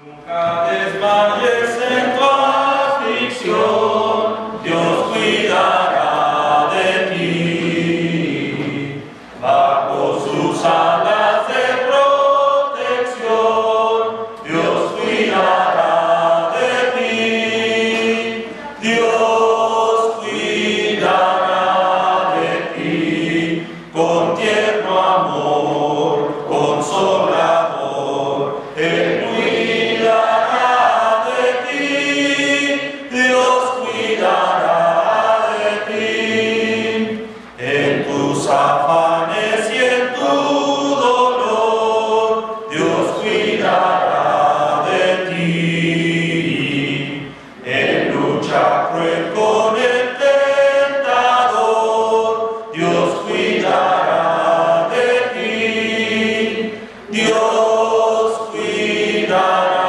Nunca desmayes en tu aflicción, Dios cuidará de ti. Bajo sus alas de protección, Dios cuidará de ti. Dios cuidará de ti con tierno amor, consolador. Él cuidará de ti, Dios cuidará de ti. En tus afanes y en tu dolor, Dios cuidará de ti. En lucha cruel con el tentador, Dios cuidará de ti. Dios cuidará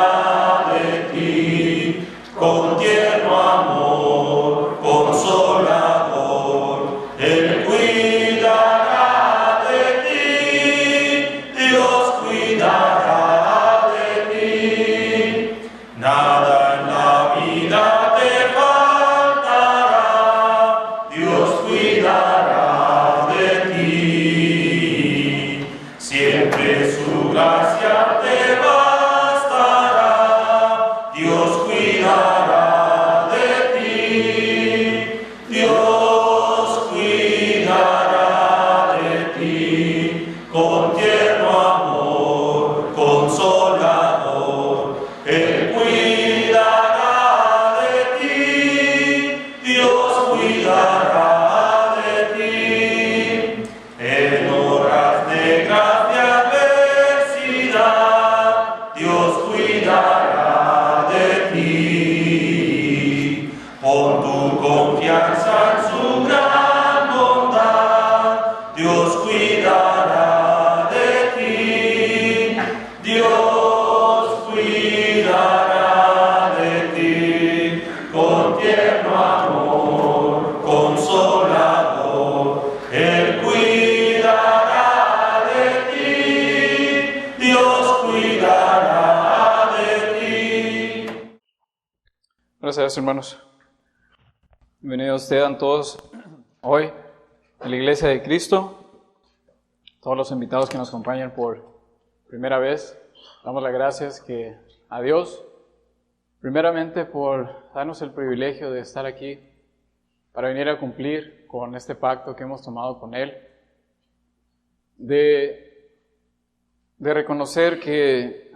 de ti con tierno amor, consolador. Él cuidará de ti, Dios cuidará de ti. Nada en la vida te faltará, Dios cuidará de ti. Siempre su gracia te bastará, Dios cuidará de ti. Dios cuidará de ti con tierno amor, consolador. Él cuidará de ti, Dios cuidará de ti. En horas de gracia y adversidad, Dios cuidará de ti. Pon tu confianza en su gran bondad, Dios cuidará de ti. Dios cuidará de ti con tierno amor, consolador. Él cuidará de ti, Dios cuidará de ti. Gracias, hermanos. Bienvenidos sean todos hoy a la Iglesia de Cristo. Todos los invitados que nos acompañan por primera vez, damos las gracias a Dios, primeramente por darnos el privilegio de estar aquí para venir a cumplir con este pacto que hemos tomado con Él, de reconocer que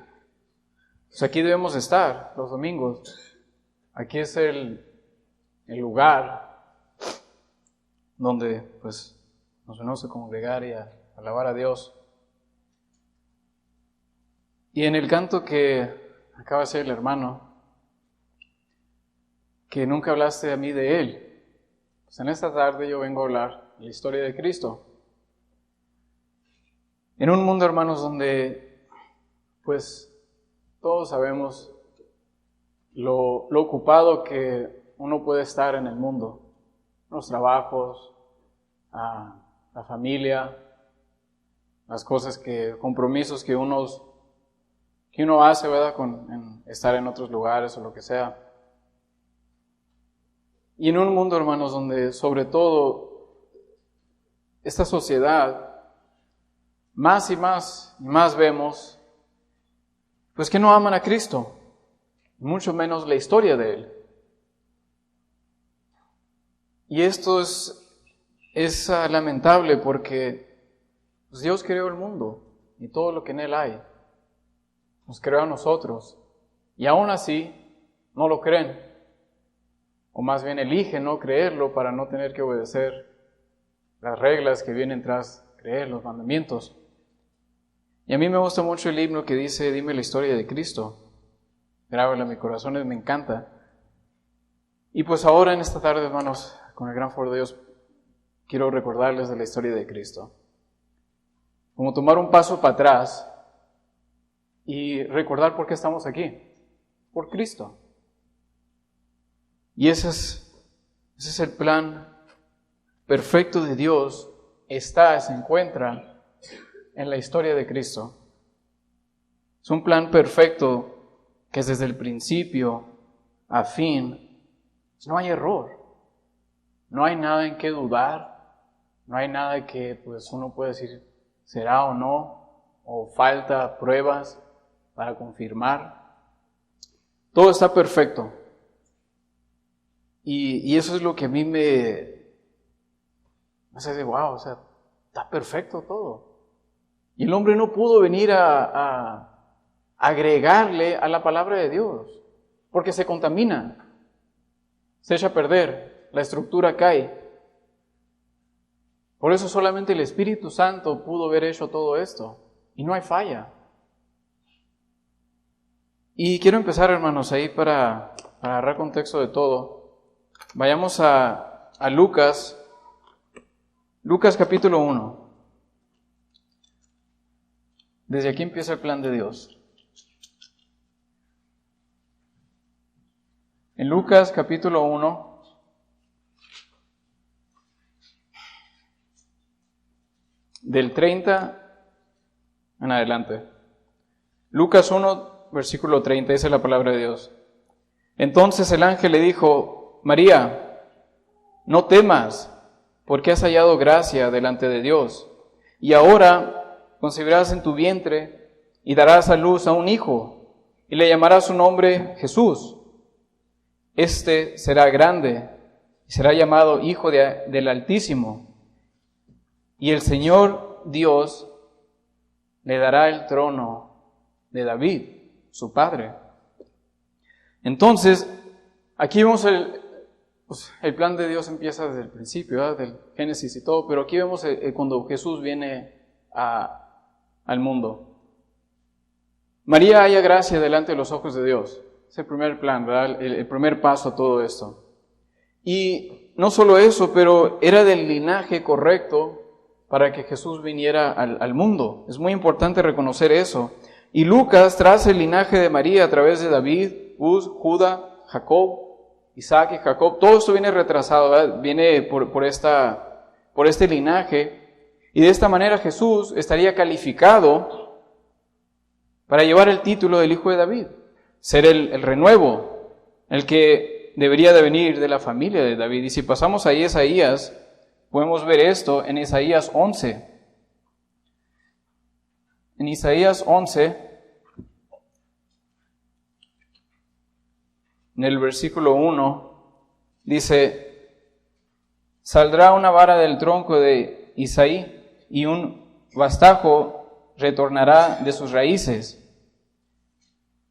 pues aquí debemos estar los domingos. Aquí es el lugar donde pues nos venimos a congregar y a alabar a Dios. Y en el canto que acaba de hacer el hermano, que nunca hablaste a mí de Él, pues en esta tarde yo vengo a hablar de la historia de Cristo. En un mundo, hermanos, donde pues todos sabemos lo ocupado que uno puede estar en el mundo, los trabajos, la familia, las cosas compromisos que uno hace, ¿verdad? En estar en otros lugares o lo que sea. Y en un mundo, hermanos, donde sobre todo esta sociedad, más y más vemos, pues que no aman a Cristo, mucho menos la historia de Él. Y esto es lamentable porque pues Dios creó el mundo y todo lo que en Él hay. Nos creó a nosotros y aún así no lo creen, o más bien eligen no creerlo para no tener que obedecer las reglas que vienen tras creer, los mandamientos. Y a mí me gusta mucho el himno que dice: dime la historia de Cristo. Grábala en mi corazón, me encanta. Y pues ahora en esta tarde, hermanos, con el gran favor de Dios, quiero recordarles de la historia de Cristo. Como tomar un paso para atrás y recordar por qué estamos aquí. Por Cristo. Y ese es el plan perfecto de Dios. Se encuentra en la historia de Cristo. Es un plan perfecto que es desde el principio a fin, no hay error. No hay nada en qué dudar. No hay nada que pues, uno puede decir será o no, o falta pruebas para confirmar. Todo está perfecto. Y eso es lo que a mí me hace de wow, o sea, está perfecto todo. Y el hombre no pudo venir a agregarle a la palabra de Dios, porque se contamina, se echa a perder, la estructura cae. Por eso solamente el Espíritu Santo pudo haber hecho todo esto, y no hay falla. Y quiero empezar, hermanos, ahí para agarrar contexto de todo. Vayamos a Lucas capítulo 1. Desde aquí empieza el plan de Dios. En Lucas capítulo 1, del 30 en adelante. Lucas 1, versículo 30, dice la palabra de Dios. Entonces el ángel le dijo: María, no temas, porque has hallado gracia delante de Dios. Y ahora concebirás en tu vientre y darás a luz a un hijo, y le llamarás su nombre Jesús. Este será grande y será llamado Hijo del Altísimo. Y el Señor Dios le dará el trono de David, su padre. Entonces, aquí vemos el plan de Dios empieza desde el principio, ¿verdad? Del Génesis y todo, pero aquí vemos cuando Jesús viene al mundo. María halla gracia delante de los ojos de Dios. Es el primer plan, ¿verdad? El primer paso a todo esto. Y no solo eso, pero era del linaje correcto para que Jesús viniera al mundo. Es muy importante reconocer eso. Y Lucas traza el linaje de María a través de David, Uz, Judá, Jacob, Isaac y Jacob. Todo esto viene retrasado, ¿verdad? Viene por este linaje. Y de esta manera Jesús estaría calificado para llevar el título del Hijo de David. Ser el renuevo, el que debería de venir de la familia de David. Y si pasamos ahí a Isaías, podemos ver esto en Isaías 11. En Isaías 11, en el versículo 1, dice: saldrá una vara del tronco de Isaí, y un vastajo retornará de sus raíces.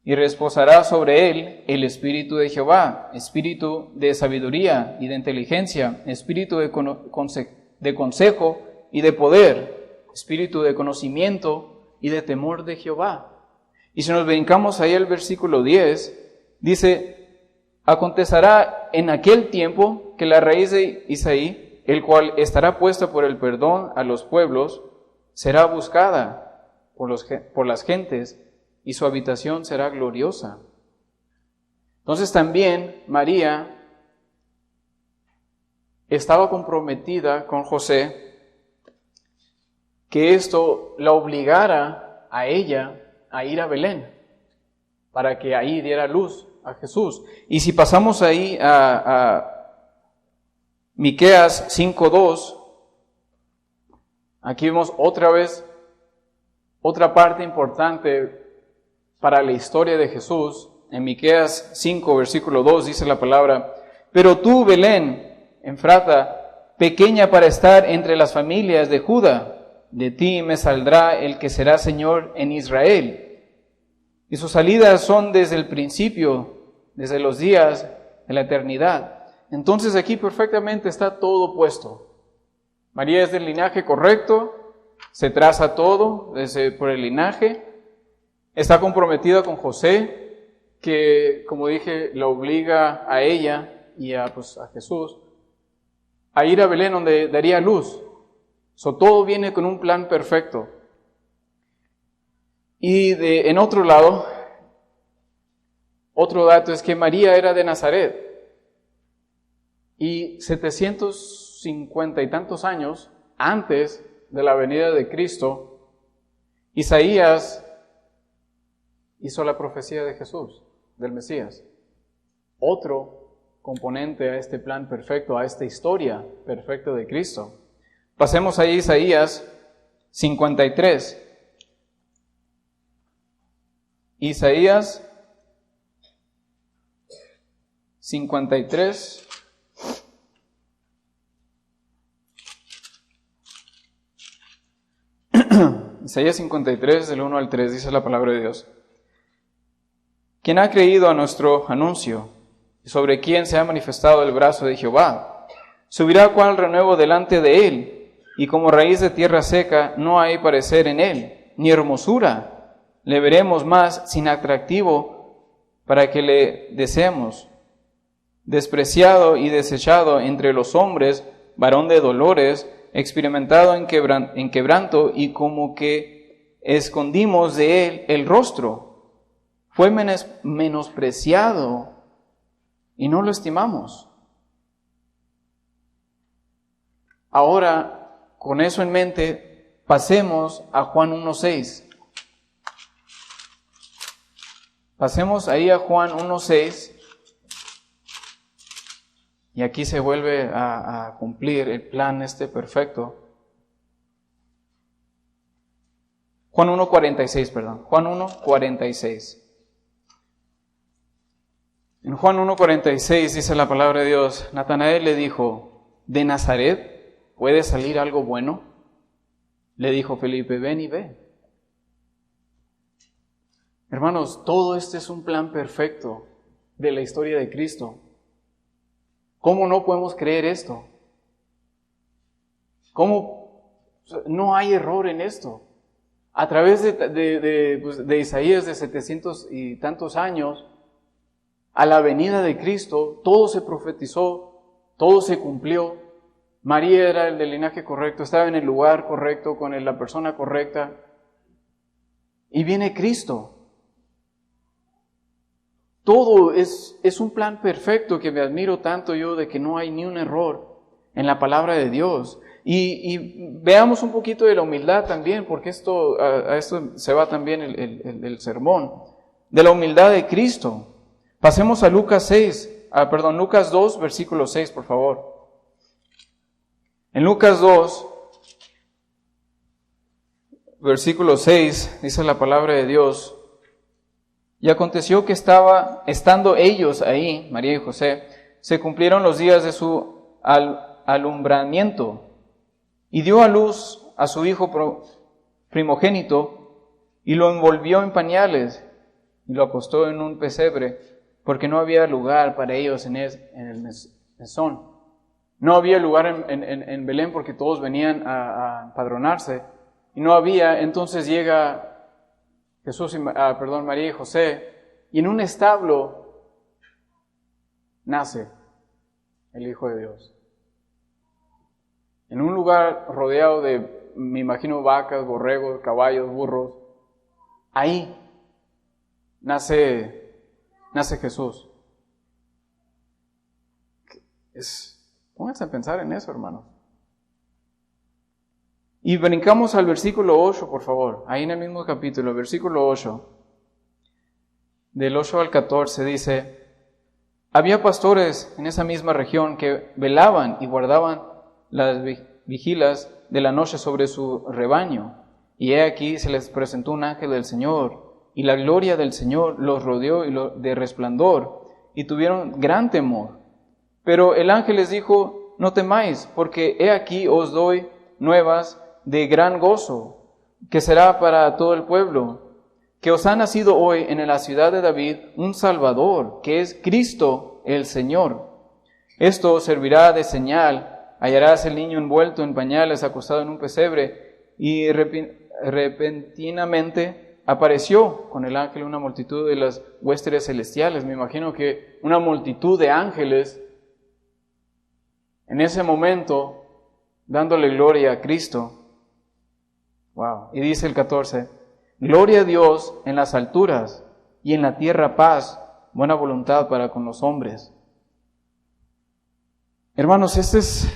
Y reposará sobre él el espíritu de Jehová, espíritu de sabiduría y de inteligencia, espíritu de consejo y de poder, espíritu de conocimiento y de temor de Jehová. Y si nos brincamos ahí al versículo 10, dice: acontecerá en aquel tiempo que la raíz de Isaí, el cual estará puesta por el perdón a los pueblos, será buscada por las gentes, y su habitación será gloriosa. Entonces también María estaba comprometida con José, que esto la obligara a ella a ir a Belén, para que ahí diera luz a Jesús. Y si pasamos ahí a Miqueas 5:2, aquí vemos otra vez otra parte importante para la historia de Jesús. En Miqueas 5, versículo 2 dice la palabra: pero tú, Belén, Efrata, pequeña para estar entre las familias de Judá, de ti me saldrá el que será Señor en Israel. Y sus salidas son desde el principio, desde los días de la eternidad. Entonces aquí perfectamente está todo puesto. María es del linaje correcto, se traza todo por el linaje. Está comprometida con José, que, como dije, la obliga a ella y a Jesús a ir a Belén, donde daría luz. Todo viene con un plan perfecto. Y en otro lado, otro dato es que María era de Nazaret. Y 750 y tantos años antes de la venida de Cristo, Isaías hizo la profecía de Jesús. del Mesías. Otro componente a este plan perfecto, a esta historia perfecta de Cristo. Pasemos a Isaías 53. Isaías 53. Isaías 53, del 1 al 3, dice la palabra de Dios. ¿Quién ha creído a nuestro anuncio? ¿Sobre quién se ha manifestado el brazo de Jehová? Subirá cual renuevo delante de él, y como raíz de tierra seca no hay parecer en él, ni hermosura. Le veremos más sin atractivo para que le deseemos. Despreciado y desechado entre los hombres, varón de dolores, experimentado en quebranto, y como que escondimos de él el rostro. Fue menospreciado y no lo estimamos. Ahora, con eso en mente, pasemos a Juan 1:6. Pasemos ahí a Juan 1:6. Y aquí se vuelve a cumplir el plan perfecto. Juan 1:46, perdón. Juan 1:46. En Juan 1:46 dice la palabra de Dios, Natanael le dijo, ¿de Nazaret puede salir algo bueno? Le dijo Felipe, ven y ve. Hermanos, todo este es un plan perfecto de la historia de Cristo. ¿Cómo no podemos creer esto? ¿Cómo no hay error en esto? A través de Isaías de 700 y tantos años, a la venida de Cristo, todo se profetizó, todo se cumplió. María era el del linaje correcto, estaba en el lugar correcto, con la persona correcta. Y viene Cristo. Todo es un plan perfecto que me admiro tanto yo de que no hay ni un error en la palabra de Dios. Y veamos un poquito de la humildad también, porque a esto se va también el sermón, de la humildad de Cristo. Pasemos a Lucas 2, versículo 6, por favor. En Lucas 2, versículo 6, dice la palabra de Dios, y aconteció que estando ellos ahí, María y José, se cumplieron los días de su alumbramiento, y dio a luz a su hijo primogénito, y lo envolvió en pañales, y lo acostó en un pesebre, porque no había lugar para ellos en el mesón. No había lugar en Belén, porque todos venían a empadronarse, y no había. Entonces llega María y José, y en un establo nace el Hijo de Dios. En un lugar rodeado de, me imagino, vacas, borregos, caballos, burros, ahí nace Jesús. Pónganse a pensar en eso, hermanos. Y brincamos al versículo 8, por favor. Ahí en el mismo capítulo, versículo 8. Del 8 al 14 dice, había pastores en esa misma región que velaban y guardaban las vigilas de la noche sobre su rebaño. Y he aquí se les presentó un ángel del Señor, y la gloria del Señor los rodeó de resplandor, y tuvieron gran temor. Pero el ángel les dijo, no temáis, porque he aquí os doy nuevas de gran gozo, que será para todo el pueblo, que os ha nacido hoy en la ciudad de David un Salvador, que es Cristo el Señor. Esto os servirá de señal, hallarás el niño envuelto en pañales, acostado en un pesebre, y repentinamente apareció con el ángel una multitud de las huestes celestiales. Me imagino que una multitud de ángeles en ese momento dándole gloria a Cristo. Wow. Y dice el 14, gloria a Dios en las alturas y en la tierra paz, buena voluntad para con los hombres. Hermanos, es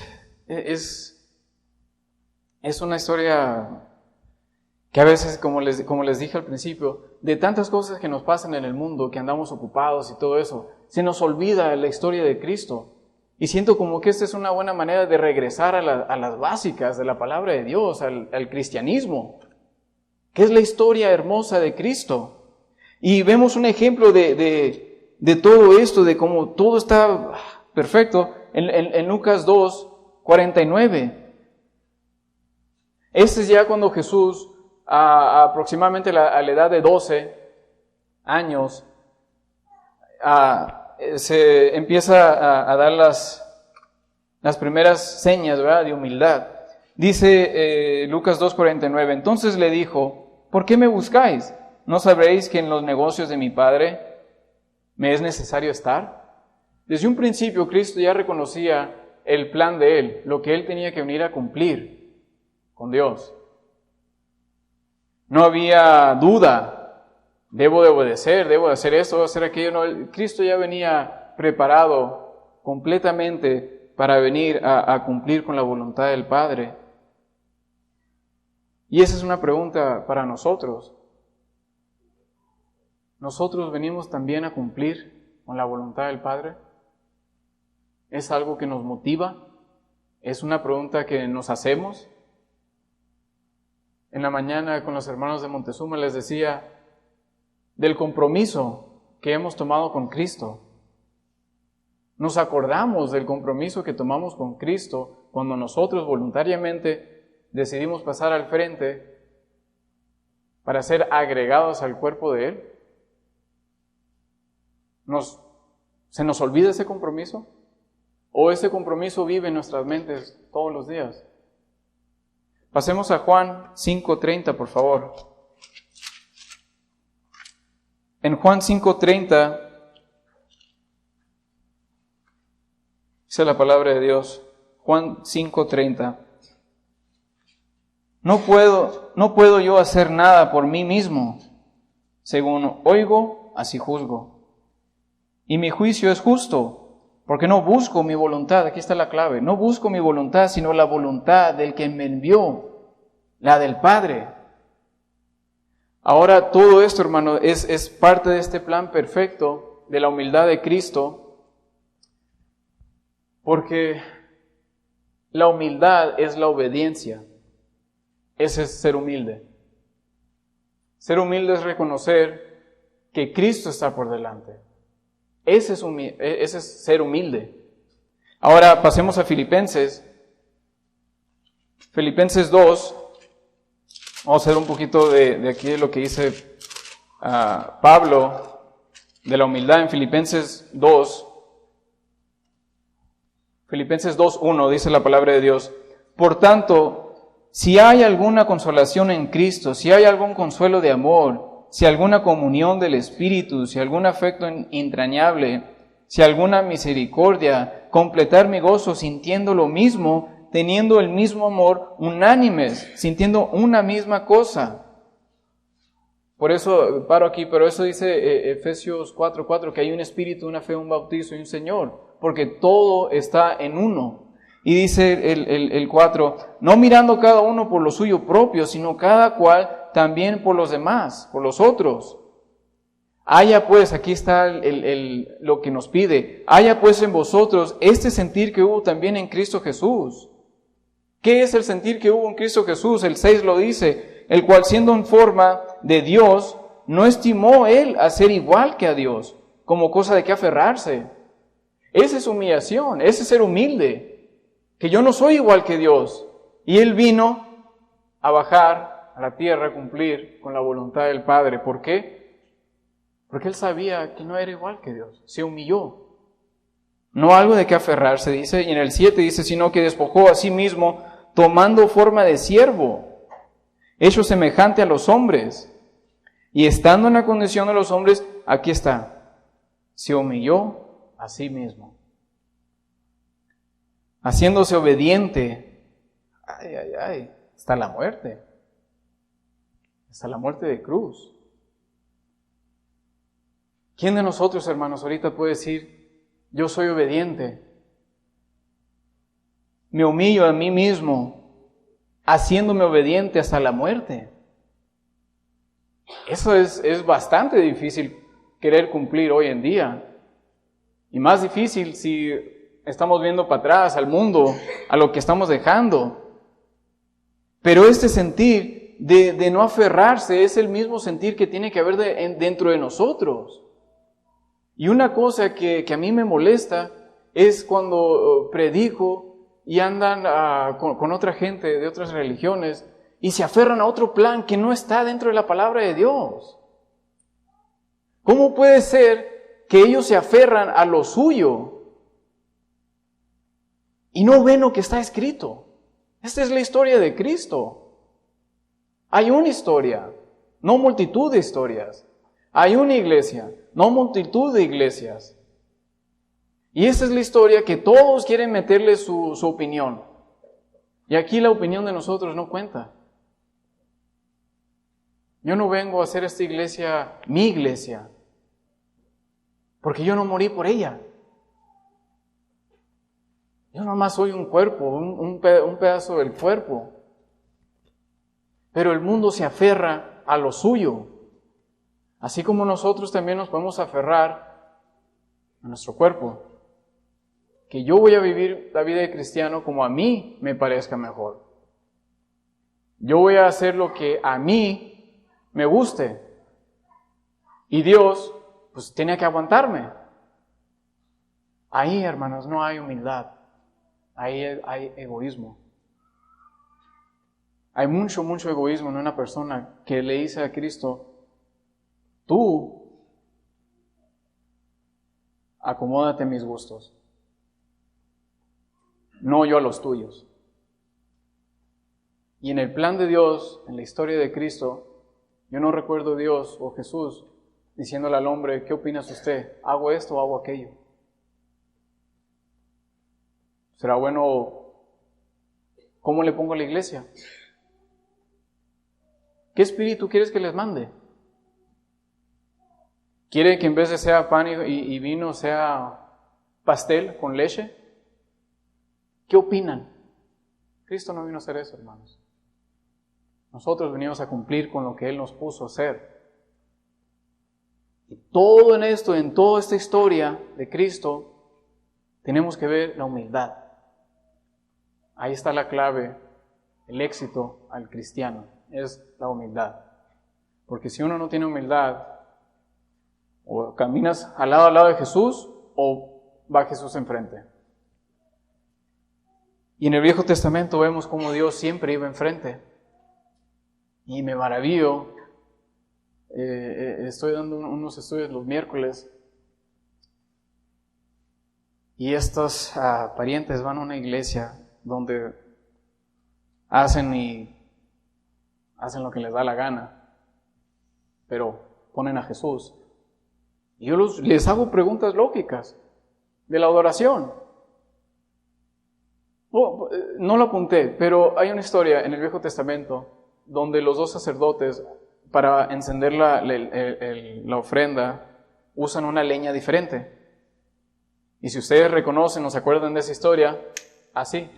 una historia Que a veces, como les dije al principio, de tantas cosas que nos pasan en el mundo, que andamos ocupados y todo eso, se nos olvida la historia de Cristo. Y siento como que esta es una buena manera de regresar a las básicas de la palabra de Dios, al cristianismo, que es la historia hermosa de Cristo. Y vemos un ejemplo de todo esto, de cómo todo está perfecto, en Lucas 2:49. Este es ya cuando Jesús, aproximadamente a la edad de 12 años, se empieza a dar las primeras señas, ¿verdad?, de humildad. Dice Lucas 2:49, entonces le dijo, ¿por qué me buscáis? ¿No sabréis que en los negocios de mi Padre me es necesario estar? Desde un principio Cristo ya reconocía el plan de Él, lo que Él tenía que venir a cumplir con Dios. No había duda, debo de obedecer, debo de hacer esto, debo de hacer aquello. No, Cristo ya venía preparado completamente para venir a cumplir con la voluntad del Padre. Y esa es una pregunta para nosotros. ¿Nosotros venimos también a cumplir con la voluntad del Padre? ¿Es algo que nos motiva? ¿Es una pregunta que nos hacemos? En la mañana con los hermanos de Montezuma les decía del compromiso que hemos tomado con Cristo. Nos acordamos del compromiso que tomamos con Cristo cuando nosotros voluntariamente decidimos pasar al frente para ser agregados al cuerpo de Él. ¿Se nos olvida ese compromiso? ¿O ese compromiso vive en nuestras mentes todos los días? Pasemos a Juan 5:30, por favor. En Juan 5:30 dice la palabra de Dios. Juan 5:30. No puedo yo hacer nada por mí mismo. Según oigo, así juzgo. Y mi juicio es justo, porque no busco mi voluntad, aquí está la clave, no busco mi voluntad, sino la voluntad del que me envió, la del Padre. Ahora todo esto, hermano, es parte de este plan perfecto de la humildad de Cristo, porque la humildad es la obediencia. Ese es ser humilde. Ser humilde es reconocer que Cristo está por delante. Ese es ser humilde. Ahora pasemos a Filipenses. Filipenses 2. Vamos a hacer un poquito de aquí lo que dice Pablo de la humildad en Filipenses 2. Filipenses 2:1 dice la palabra de Dios. Por tanto, si hay alguna consolación en Cristo, si hay algún consuelo de amor, si alguna comunión del Espíritu, si algún afecto entrañable, si alguna misericordia, completar mi gozo sintiendo lo mismo, teniendo el mismo amor, unánimes, sintiendo una misma cosa. Por eso paro aquí, pero eso dice Efesios 4:4, que hay un Espíritu, una fe, un bautizo y un Señor, porque todo está en uno. Y dice el 4, no mirando cada uno por lo suyo propio, sino cada cual también por los demás, por los otros. Haya pues, aquí está lo que nos pide, haya pues en vosotros este sentir que hubo también en Cristo Jesús. ¿Qué es el sentir que hubo en Cristo Jesús? El 6 lo dice, el cual siendo en forma de Dios, no estimó Él a ser igual que a Dios, como cosa de que aferrarse. Esa es humillación, ese es ser humilde. Que yo no soy igual que Dios. Y Él vino a bajar a la tierra a cumplir con la voluntad del Padre. ¿Por qué? Porque Él sabía que no era igual que Dios. Se humilló. No algo de que aferrarse, dice. Y en el 7 dice, sino que despojó a sí mismo, tomando forma de siervo, hecho semejante a los hombres. Y estando en la condición de los hombres, aquí está. Se humilló a sí mismo. Haciéndose obediente, hasta la muerte de cruz. ¿Quién de nosotros, hermanos, ahorita puede decir, yo soy obediente? Me humillo a mí mismo, haciéndome obediente hasta la muerte. Eso es bastante difícil querer cumplir hoy en día. Y más difícil si estamos viendo para atrás al mundo, a lo que estamos dejando. Pero este sentir de no aferrarse es el mismo sentir que tiene que haber dentro de nosotros. Y una cosa que a mí me molesta es cuando predico y andan con otra gente de otras religiones y se aferran a otro plan que no está dentro de la palabra de Dios. ¿Cómo puede ser que ellos se aferran a lo suyo y no ven lo que está escrito? Esta es la historia de Cristo. Hay una historia, no multitud de historias. Hay una iglesia, no multitud de iglesias. Y esa es la historia que todos quieren meterle su opinión. Y aquí la opinión de nosotros no cuenta. Yo no vengo a hacer esta iglesia mi iglesia, porque yo no morí por ella. Yo nomás soy un cuerpo, un pedazo del cuerpo. Pero el mundo se aferra a lo suyo. Así como nosotros también nos podemos aferrar a nuestro cuerpo. Que yo voy a vivir la vida de cristiano como a mí me parezca mejor. Yo voy a hacer lo que a mí me guste. Y Dios, pues tiene que aguantarme. Ahí, hermanos, no hay humildad. Ahí hay egoísmo. Hay mucho egoísmo en una persona que le dice a Cristo, tú, acomódate a mis gustos, no yo a los tuyos. Y en el plan de Dios, en la historia de Cristo, yo no recuerdo a Dios o Jesús diciéndole al hombre, ¿qué opinas usted? ¿Hago esto o hago aquello? ¿Será bueno cómo le pongo a la iglesia? ¿Qué espíritu quieres que les mande? ¿Quiere que en vez de sea pan y vino sea pastel con leche? ¿Qué opinan? Cristo no vino a hacer eso, hermanos. Nosotros venimos a cumplir con lo que Él nos puso a hacer. Y todo en esto, en toda esta historia de Cristo, tenemos que ver la humildad. Ahí está la clave, el éxito al cristiano, es la humildad. Porque si uno no tiene humildad, o caminas al lado de Jesús, o va Jesús enfrente. Y en el Viejo Testamento vemos cómo Dios siempre iba enfrente. Y me maravillo, estoy dando unos estudios los miércoles, y estos parientes van a una iglesia donde hacen lo que les da la gana, pero ponen a Jesús. Y yo les hago preguntas lógicas de la adoración. No lo apunté, pero hay una historia en el Viejo Testamento donde los dos sacerdotes, para encender la ofrenda, usan una leña diferente. Y si ustedes reconocen o se acuerdan de esa historia, así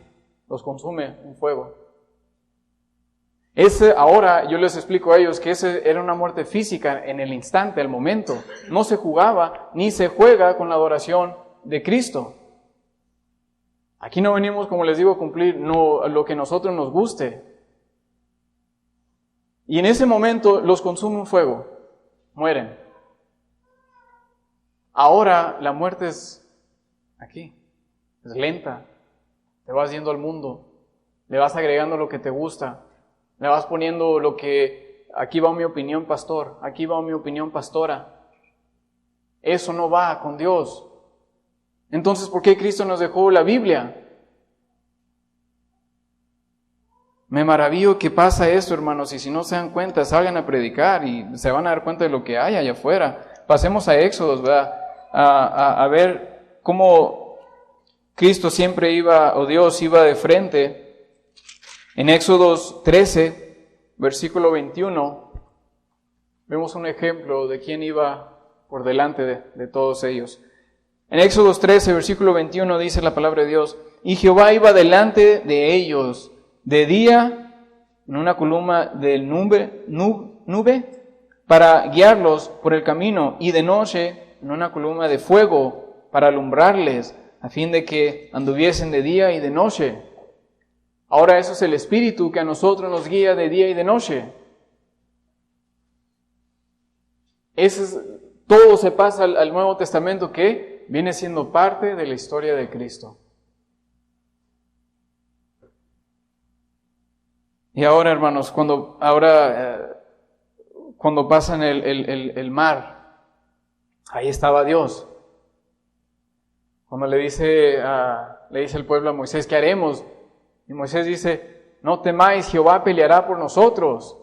los consume un fuego. Ahora yo les explico a ellos que ese era una muerte física en el instante, al momento. No se jugaba ni se juega con la adoración de Cristo. Aquí no venimos, como les digo, a cumplir lo que a nosotros nos guste. Y en ese momento los consume un fuego, mueren. Ahora la muerte es aquí, es lenta. Te vas yendo al mundo, le vas agregando lo que te gusta, le vas poniendo lo que, aquí va mi opinión pastor, aquí va mi opinión pastora. Eso no va con Dios. Entonces, ¿por qué Cristo nos dejó la Biblia? Me maravillo que pasa esto, hermanos, y si no se dan cuenta, salgan a predicar y se van a dar cuenta de lo que hay allá afuera. Pasemos a Éxodos, ¿verdad? A ver cómo Cristo siempre iba, o Dios iba de frente. En Éxodos 13, versículo 21, vemos un ejemplo de quién iba por delante de todos ellos. En Éxodos 13, versículo 21 dice la palabra de Dios, y Jehová iba delante de ellos de día en una columna de nube para guiarlos por el camino, y de noche en una columna de fuego para alumbrarles, a fin de que anduviesen de día y de noche. Ahora eso es el Espíritu que a nosotros nos guía de día y de noche. Todo se pasa al Nuevo Testamento, que viene siendo parte de la historia de Cristo. Y ahora, hermanos, cuando pasan el mar, ahí estaba Dios. Cuando le dice el pueblo a Moisés, ¿qué haremos? Y Moisés dice, no temáis, Jehová peleará por nosotros.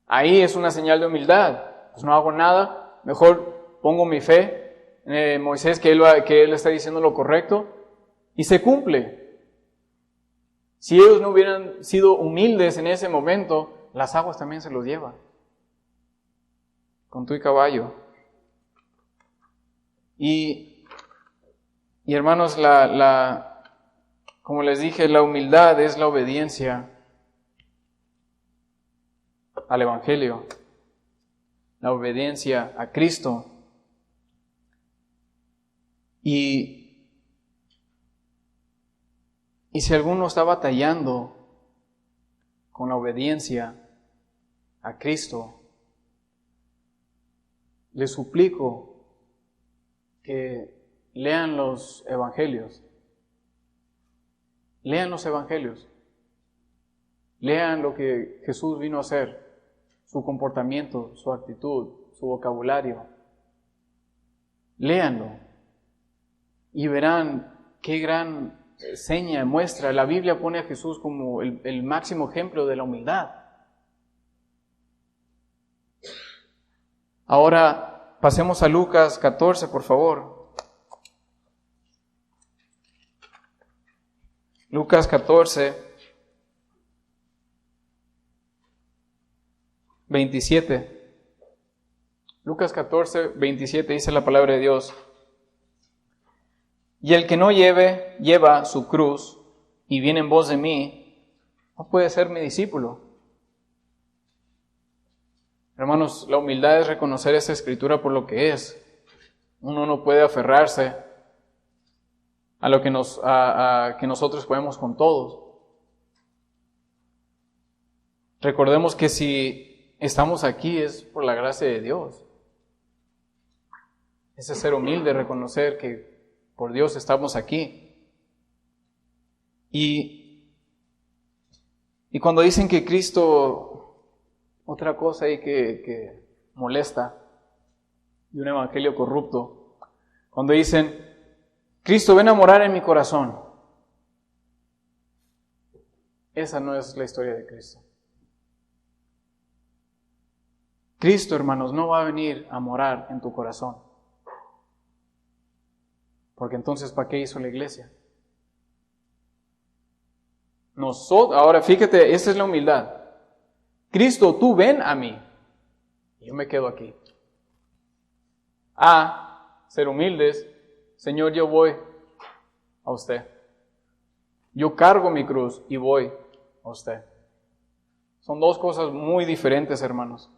Ahí es una señal de humildad. Pues no hago nada, mejor pongo mi fe en Moisés, que él está diciendo lo correcto, y se cumple. Si ellos no hubieran sido humildes en ese momento, las aguas también se los llevan, con tu y caballo. Y hermanos, como les dije, la humildad es la obediencia al Evangelio, la obediencia a Cristo. Y si alguno está batallando con la obediencia a Cristo, les suplico que lean los Evangelios. Lean los Evangelios. Lean lo que Jesús vino a hacer, su comportamiento, su actitud, su vocabulario. Léanlo y verán qué gran seña muestra. La Biblia pone a Jesús como el máximo ejemplo de la humildad. Ahora pasemos a Lucas 14, por favor. Lucas 14, 27. Lucas 14, 27 dice la palabra de Dios. Y el que no lleva su cruz y viene en pos de mí, no puede ser mi discípulo. Hermanos, la humildad es reconocer esa escritura por lo que es. Uno no puede aferrarse a lo que que nosotros podemos con todos. Recordemos que si estamos aquí es por la gracia de Dios. Ese ser humilde, reconocer que por Dios estamos aquí. Y cuando dicen que Cristo, otra cosa ahí que molesta de un evangelio corrupto, cuando dicen, Cristo, ven a morar en mi corazón. Esa no es la historia de Cristo. Cristo, hermanos, no va a venir a morar en tu corazón. Porque entonces, ¿para qué hizo la iglesia? Ahora fíjate, esa es la humildad. Cristo, tú ven a mí. Y yo me quedo aquí. Ser humildes. Señor, yo voy a usted. Yo cargo mi cruz y voy a usted. Son dos cosas muy diferentes, hermanos.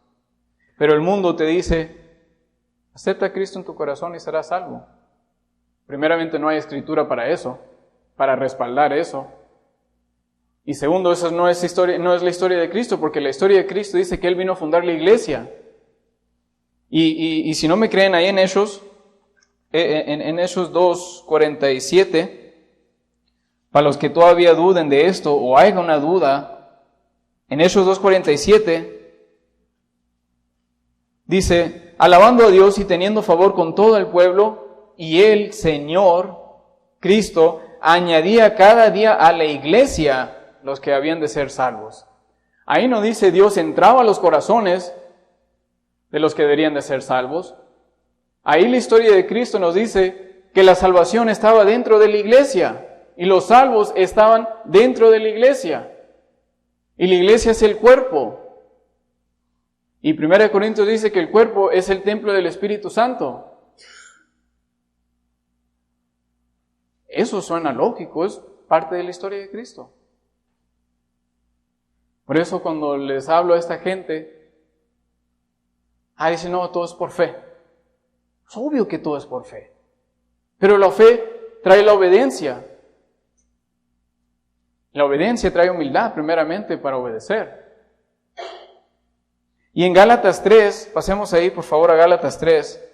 Pero el mundo te dice, acepta a Cristo en tu corazón y serás salvo. Primeramente, no hay escritura para eso, para respaldar eso. Y segundo, eso no es la historia de Cristo, porque la historia de Cristo dice que Él vino a fundar la iglesia. Y si no me creen, ahí en Hechos 2:47, para los que todavía duden de esto o haya una duda, en Hechos 2:47 dice, alabando a Dios y teniendo favor con todo el pueblo, y el Señor, Cristo, añadía cada día a la iglesia los que habían de ser salvos. Ahí no dice Dios entraba a los corazones de los que deberían de ser salvos. Ahí la historia de Cristo nos dice que la salvación estaba dentro de la iglesia y los salvos estaban dentro de la iglesia. Y la iglesia es el cuerpo. Y 1 Corintios dice que el cuerpo es el templo del Espíritu Santo. Eso suena lógico, es parte de la historia de Cristo. Por eso cuando les hablo a esta gente Dice, no, todo es por fe. Es obvio que todo es por fe. Pero la fe trae la obediencia. La obediencia trae humildad, primeramente, para obedecer. Y en Gálatas 3, pasemos ahí, por favor, a Gálatas 3.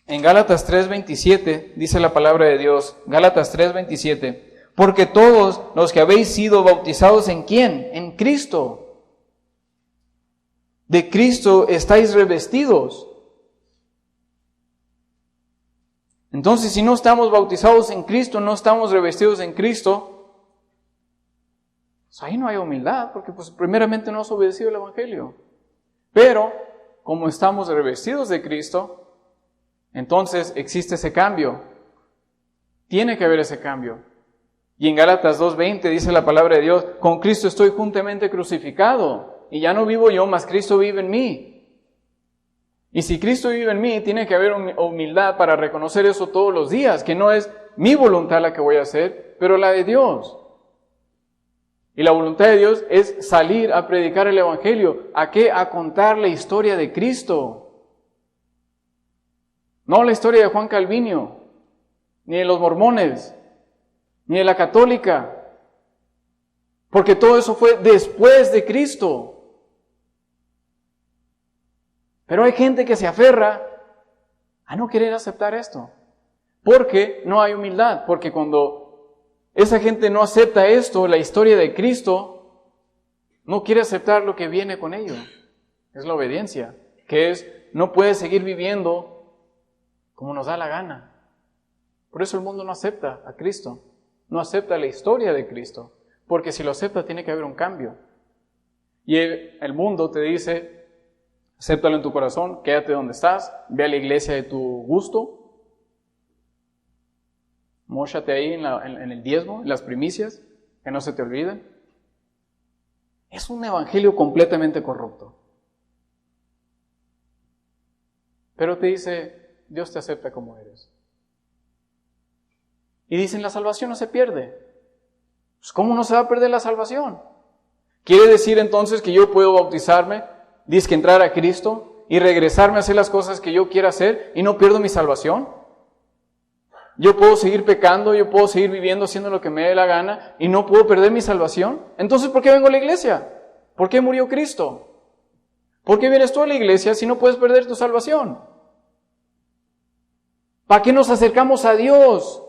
En Gálatas 3:27 dice la palabra de Dios, Gálatas 3:27, porque todos los que habéis sido bautizados ¿en quién? En Cristo. De Cristo estáis revestidos. Entonces, si no estamos bautizados en Cristo, no estamos revestidos en Cristo, pues ahí no hay humildad, porque pues primeramente no has obedecido el Evangelio. Pero, como estamos revestidos de Cristo, entonces existe ese cambio. Tiene que haber ese cambio. Y en Gálatas 2:20 dice la palabra de Dios, con Cristo estoy juntamente crucificado, y ya no vivo yo, mas Cristo vive en mí. Y si Cristo vive en mí, tiene que haber humildad para reconocer eso todos los días, que no es mi voluntad la que voy a hacer, pero la de Dios. Y la voluntad de Dios es salir a predicar el Evangelio. ¿A qué? A contar la historia de Cristo. No la historia de Juan Calvino, ni de los mormones, ni de la católica. Porque todo eso fue después de Cristo. Pero hay gente que se aferra a no querer aceptar esto. Porque no hay humildad. Porque cuando esa gente no acepta esto, la historia de Cristo, no quiere aceptar lo que viene con ello. Es la obediencia. Que es, no puede seguir viviendo como nos da la gana. Por eso el mundo no acepta a Cristo. No acepta la historia de Cristo. Porque si lo acepta, tiene que haber un cambio. Y el mundo te dice, acéptalo en tu corazón, quédate donde estás, ve a la iglesia de tu gusto, móchate ahí en el diezmo, en las primicias, que no se te olviden. Es un evangelio completamente corrupto. Pero te dice, Dios te acepta como eres. Y dicen, la salvación no se pierde. Pues ¿cómo no se va a perder la salvación? ¿Quiere decir entonces que yo puedo bautizarme, dizque entrar a Cristo y regresarme a hacer las cosas que yo quiera hacer y no pierdo mi salvación? Yo puedo seguir pecando, yo puedo seguir viviendo haciendo lo que me dé la gana y no puedo perder mi salvación. Entonces, ¿por qué vengo a la iglesia? ¿Por qué murió Cristo? ¿Por qué vienes tú a la iglesia si no puedes perder tu salvación? ¿Para qué nos acercamos a Dios?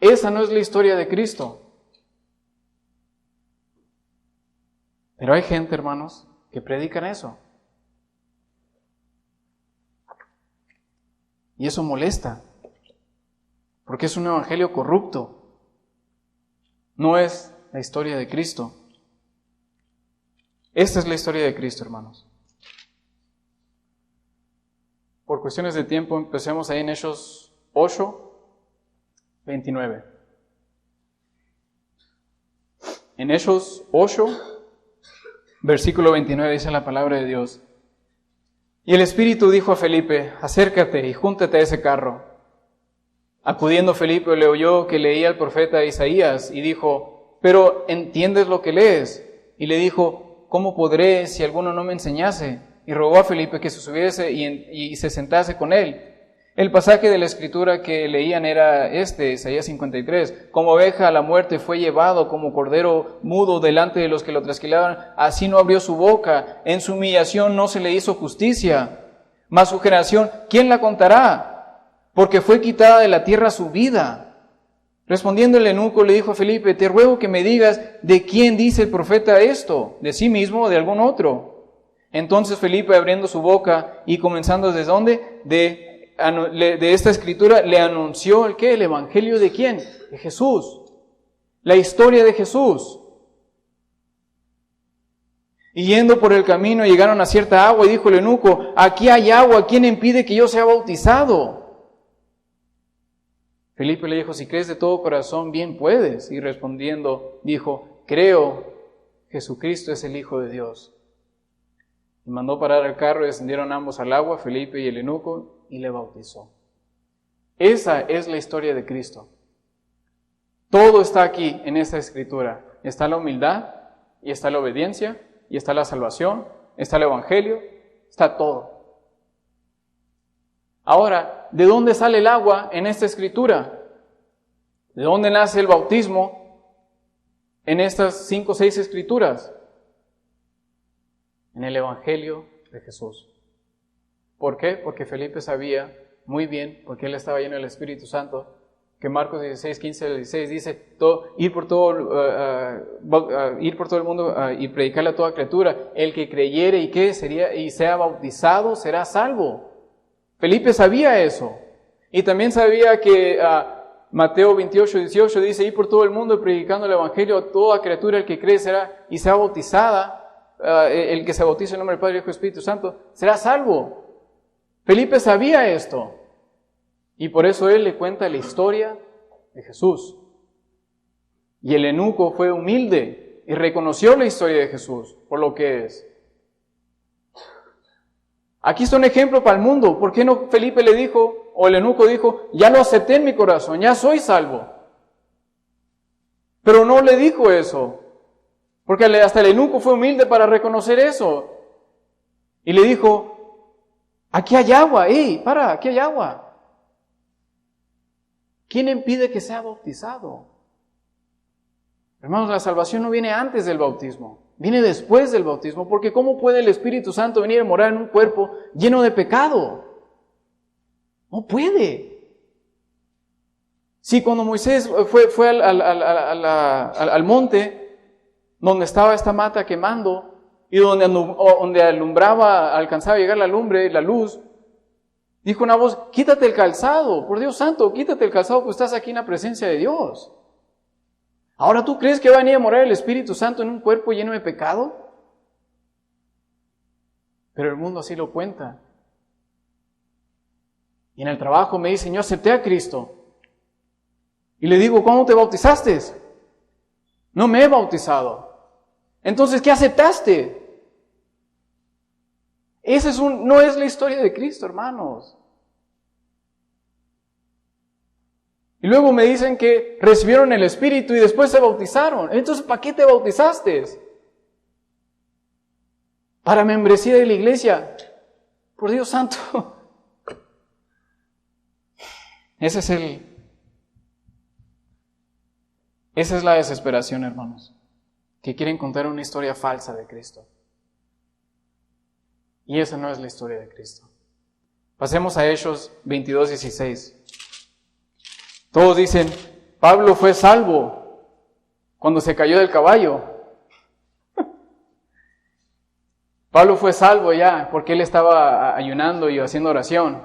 Esa no es la historia de Cristo. Pero hay gente, hermanos, que predican eso. Y eso molesta. Porque es un evangelio corrupto. No es la historia de Cristo. Esta es la historia de Cristo, hermanos. Por cuestiones de tiempo, empecemos ahí en Hechos 8:29. En Hechos 8, versículo 29 dice la palabra de Dios. Y el Espíritu dijo a Felipe, acércate y júntate a ese carro. Acudiendo Felipe le oyó que leía el profeta Isaías y dijo, pero ¿entiendes lo que lees? Y le dijo, ¿cómo podré si alguno no me enseñase? Y rogó a Felipe que se subiese y se sentase con él. El pasaje de la Escritura que leían era Isaías 53. Como oveja a la muerte fue llevado, como cordero mudo delante de los que lo trasquilaban, así no abrió su boca. En su humillación no se le hizo justicia. Mas su generación, ¿quién la contará? Porque fue quitada de la tierra su vida. Respondiendo el eunuco le dijo a Felipe, te ruego que me digas de quién dice el profeta esto, de sí mismo o de algún otro. Entonces Felipe, abriendo su boca y comenzando ¿desde dónde? De esta escritura, le anunció el ¿qué? El evangelio de quién? De Jesús. La historia de Jesús. Y yendo por el camino llegaron a cierta agua y dijo el eunuco, aquí hay agua, ¿quién impide que yo sea bautizado? Felipe le dijo, si crees de todo corazón, bien puedes. Y respondiendo, dijo, creo, Jesucristo es el Hijo de Dios. Y mandó parar el carro y descendieron ambos al agua, Felipe y el eunuco, y le bautizó. Esa es la historia de Cristo. Todo está aquí en esta escritura. Está la humildad, y está la obediencia, y está la salvación, está el evangelio, está todo. Ahora, ¿de dónde sale el agua en esta escritura? ¿De dónde nace el bautismo en estas 5 o 6 escrituras? En el evangelio de Jesús. ¿Por qué? Porque Felipe sabía muy bien, porque él estaba lleno del Espíritu Santo, que Marcos 16, 15 al 16 dice, ir por todo el mundo y predicarle a toda criatura. El que creyere y sea bautizado será salvo. Felipe sabía eso. Y también sabía que Mateo 28, 18 dice, ir por todo el mundo predicando el Evangelio a toda criatura, el que cree será y sea bautizada, el que se bautice en nombre del Padre, Hijo y Espíritu Santo, será salvo. Felipe sabía esto. Y por eso él le cuenta la historia de Jesús. Y el eunuco fue humilde y reconoció la historia de Jesús por lo que es. Aquí está un ejemplo para el mundo. ¿Por qué no Felipe le dijo, o el eunuco dijo, ya lo acepté en mi corazón, ya soy salvo? Pero no le dijo eso, porque hasta el eunuco fue humilde para reconocer eso. Y le dijo, aquí hay agua, aquí hay agua. ¿Quién impide que sea bautizado? Hermanos, la salvación no viene antes del bautismo, viene después del bautismo, porque ¿cómo puede el Espíritu Santo venir a morar en un cuerpo lleno de pecado? No puede. Sí, cuando Moisés fue al monte, donde estaba esta mata quemando, y donde alcanzaba a llegar la lumbre, la luz, dijo una voz, quítate el calzado, por Dios santo, quítate el calzado, pues estás aquí en la presencia de Dios. ¿Ahora tú crees que va a venir a morar el Espíritu Santo en un cuerpo lleno de pecado? Pero el mundo así lo cuenta. Y en el trabajo me dicen, yo acepté a Cristo. Y le digo, ¿cómo te bautizaste? No me he bautizado. Entonces, ¿qué aceptaste? No es la historia de Cristo, hermanos. Y luego me dicen que recibieron el Espíritu y después se bautizaron. Entonces, ¿para qué te bautizaste? ¿Para membresía de la iglesia? Por Dios santo. Esa es la desesperación, hermanos. Que quieren contar una historia falsa de Cristo. Y esa no es la historia de Cristo. Pasemos a Hechos 22:16. Todos dicen, Pablo fue salvo cuando se cayó del caballo. Pablo fue salvo ya porque él estaba ayunando y haciendo oración.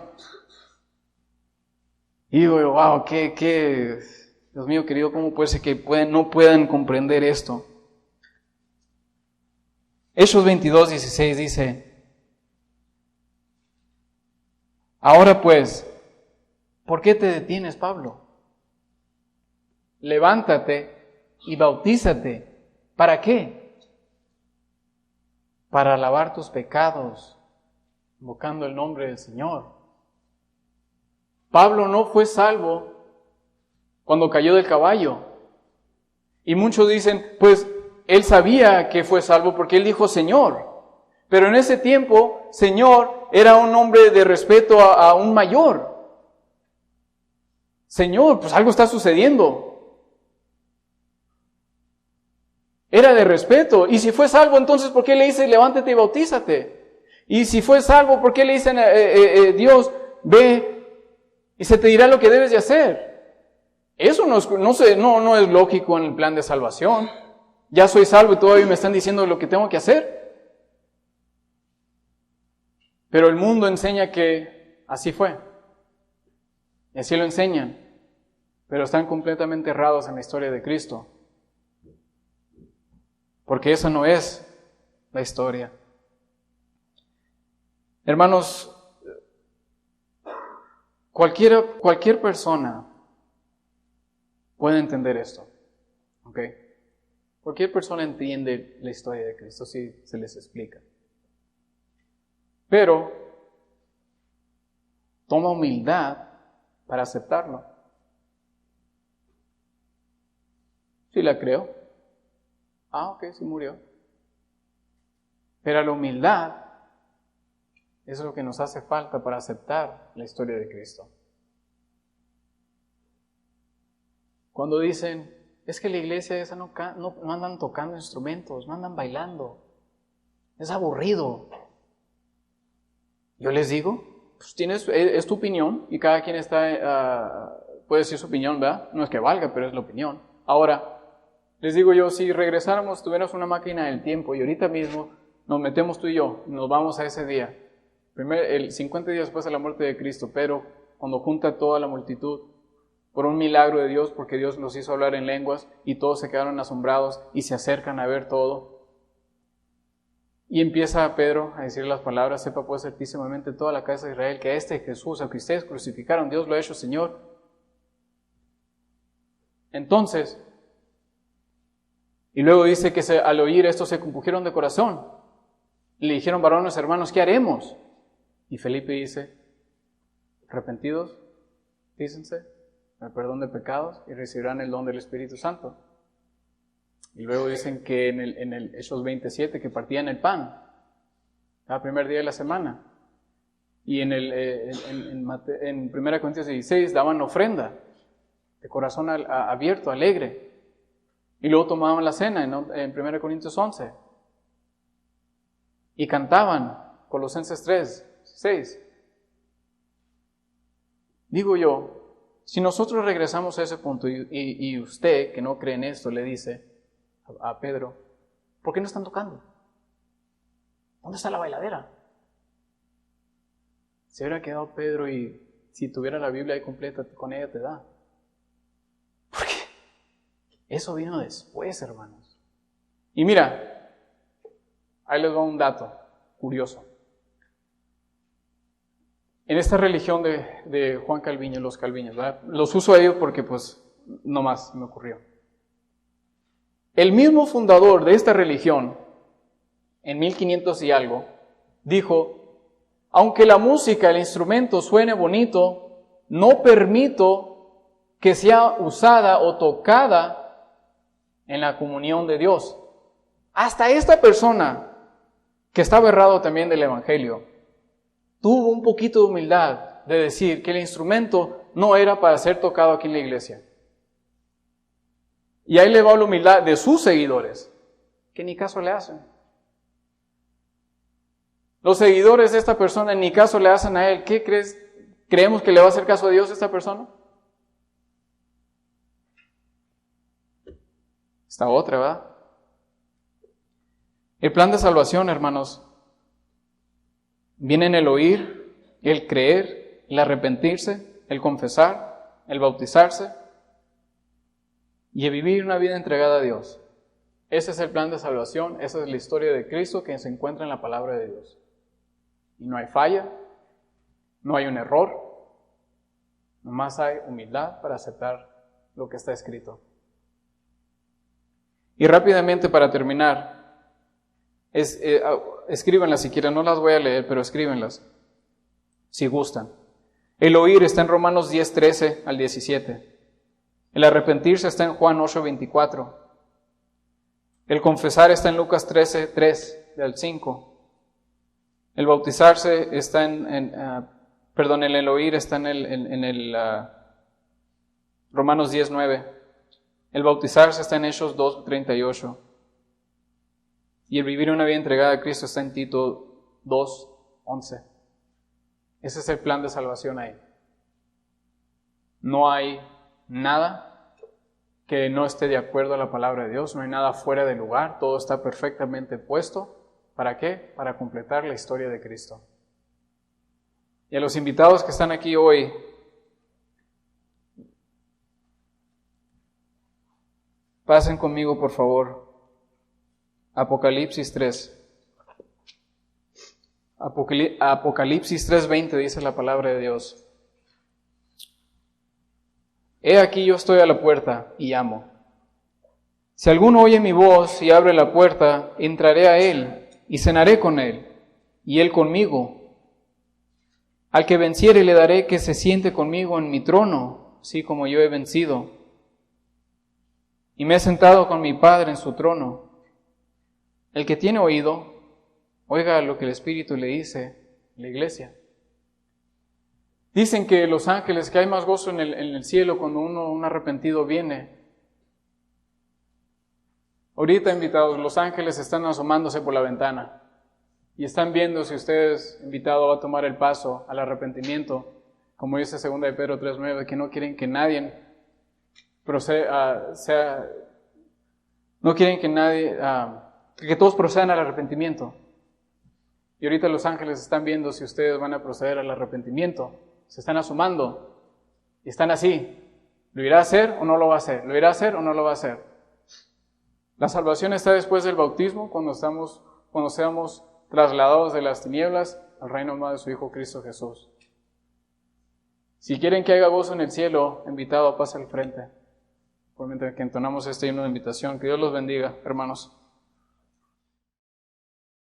Y digo, wow, Dios mío querido, ¿cómo puede ser que no puedan comprender esto? Hechos 22:16 dice, ahora pues, ¿por qué te detienes, Pablo? Levántate y bautízate. ¿Para qué? Para lavar tus pecados, invocando el nombre del Señor. Pablo no fue salvo cuando cayó del caballo. Y muchos dicen, pues él sabía que fue salvo porque él dijo Señor. Pero en ese tiempo, Señor era un nombre de respeto a un mayor. Señor, pues algo está sucediendo. Era de respeto. Y si fue salvo, entonces ¿por qué le dice levántate y bautízate? Y si fue salvo, ¿por qué le dicen Dios, ve y se te dirá lo que debes de hacer? Eso no es lógico en el plan de salvación. Ya soy salvo y todavía me están diciendo lo que tengo que hacer. Pero el mundo enseña que así fue. Y así lo enseñan. Pero están completamente errados en la historia de Cristo. Porque esa no es la historia. Hermanos, cualquier persona puede entender esto. ¿Ok? Cualquier persona entiende la historia de Cristo si se les explica. Pero toma humildad para aceptarlo. Sí la creo. Ah, ok, sí murió. Pero la humildad es lo que nos hace falta para aceptar la historia de Cristo. Cuando dicen, es que la iglesia esa no andan tocando instrumentos, no andan bailando, es aburrido. Yo les digo, pues es tu opinión y cada quien puede decir su opinión, ¿verdad? No es que valga, pero es la opinión. Ahora, les digo yo, si regresáramos, tuviéramos una máquina del tiempo y ahorita mismo nos metemos tú y yo, nos vamos a ese día, 50 días después de la muerte de Cristo, pero cuando junta toda la multitud, por un milagro de Dios, porque Dios los hizo hablar en lenguas y todos se quedaron asombrados y se acercan a ver todo. Y empieza Pedro a decir las palabras, sepa pues certísimamente toda la casa de Israel que este Jesús, al que ustedes crucificaron, Dios lo ha hecho Señor. Entonces, y luego dice que al oír esto se compungieron de corazón. Y le dijeron, varones hermanos, ¿qué haremos? Y Felipe dice, arrepentidos, dícense, el perdón de pecados y recibirán el don del Espíritu Santo. Y luego dicen que en el Hechos 27 que partían el pan cada primer día de la semana. Y en 1 Corintios 16 daban ofrenda de corazón abierto, alegre. Y luego tomaban la cena en 1 Corintios 11. Y cantaban Colosenses 3:6. Digo yo, si nosotros regresamos a ese punto y usted, que no cree en esto, le dice a Pedro, ¿por qué no están tocando? ¿Dónde está la bailadera? Se hubiera quedado Pedro y si tuviera la Biblia ahí completa, con ella te da. Porque eso vino después, hermanos. Y mira, ahí les va un dato curioso. En esta religión de Juan Calviño, los calviños, ¿verdad? Los uso a ellos porque pues nomás me ocurrió. El mismo fundador de esta religión, en 1500 y algo, dijo, aunque la música, el instrumento suene bonito, no permito que sea usada o tocada en la comunión de Dios. Hasta esta persona, que estaba errado también del Evangelio, tuvo un poquito de humildad de decir que el instrumento no era para ser tocado aquí en la iglesia. Y ahí le va la humildad de sus seguidores, que ni caso le hacen. Los seguidores de esta persona ni caso le hacen a él. ¿Qué crees? ¿Creemos que le va a hacer caso a Dios a esta persona? Esta otra, ¿verdad? El plan de salvación, hermanos, viene en el oír, el creer, el arrepentirse, el confesar, el bautizarse y el vivir una vida entregada a Dios. Ese es el plan de salvación, esa es la historia de Cristo que se encuentra en la palabra de Dios. Y no hay falla, no hay un error, nomás hay humildad para aceptar lo que está escrito. Y rápidamente para terminar, escríbanlas si quieren, no las voy a leer, pero escríbenlas, si gustan. El oír está en Romanos 10:13 al 17. El arrepentirse está en Juan 8:24. El confesar está en Lucas 13:3 al 5. El bautizarse está el oír está en Romanos 10:9. El bautizarse está en Hechos 2:38. Y el vivir una vida entregada a Cristo está en Tito 2:11. Ese es el plan de salvación ahí. No hay nada que no esté de acuerdo a la palabra de Dios, no hay nada fuera de lugar, todo está perfectamente puesto. ¿Para qué? Para completar la historia de Cristo. Y a los invitados que están aquí hoy, pasen conmigo, por favor, Apocalipsis 3. Apocalipsis 3:20 dice la palabra de Dios. He aquí yo estoy a la puerta y llamo. Si alguno oye mi voz y abre la puerta, entraré a él y cenaré con él, y él conmigo. Al que venciere le daré que se siente conmigo en mi trono, así como yo he vencido y me he sentado con mi Padre en su trono. El que tiene oído, oiga lo que el Espíritu le dice a la iglesia. Dicen que los ángeles, que hay más gozo en el cielo cuando un arrepentido viene. Ahorita, invitados, los ángeles están asomándose por la ventana y están viendo si usted, invitado, va a tomar el paso al arrepentimiento, como dice 2 de Pedro 3:9, que no quieren que nadie que todos procedan al arrepentimiento. Y ahorita los ángeles están viendo si ustedes van a proceder al arrepentimiento. Se están asomando y están así. ¿Lo irá a hacer o no lo va a hacer? ¿Lo irá a hacer o no lo va a hacer? La salvación está después del bautismo, cuando seamos trasladados de las tinieblas al reino amado de su Hijo Cristo Jesús. Si quieren que haya gozo en el cielo, invitado, pase al frente. Por mientras que entonamos este himno de invitación. Que Dios los bendiga, hermanos.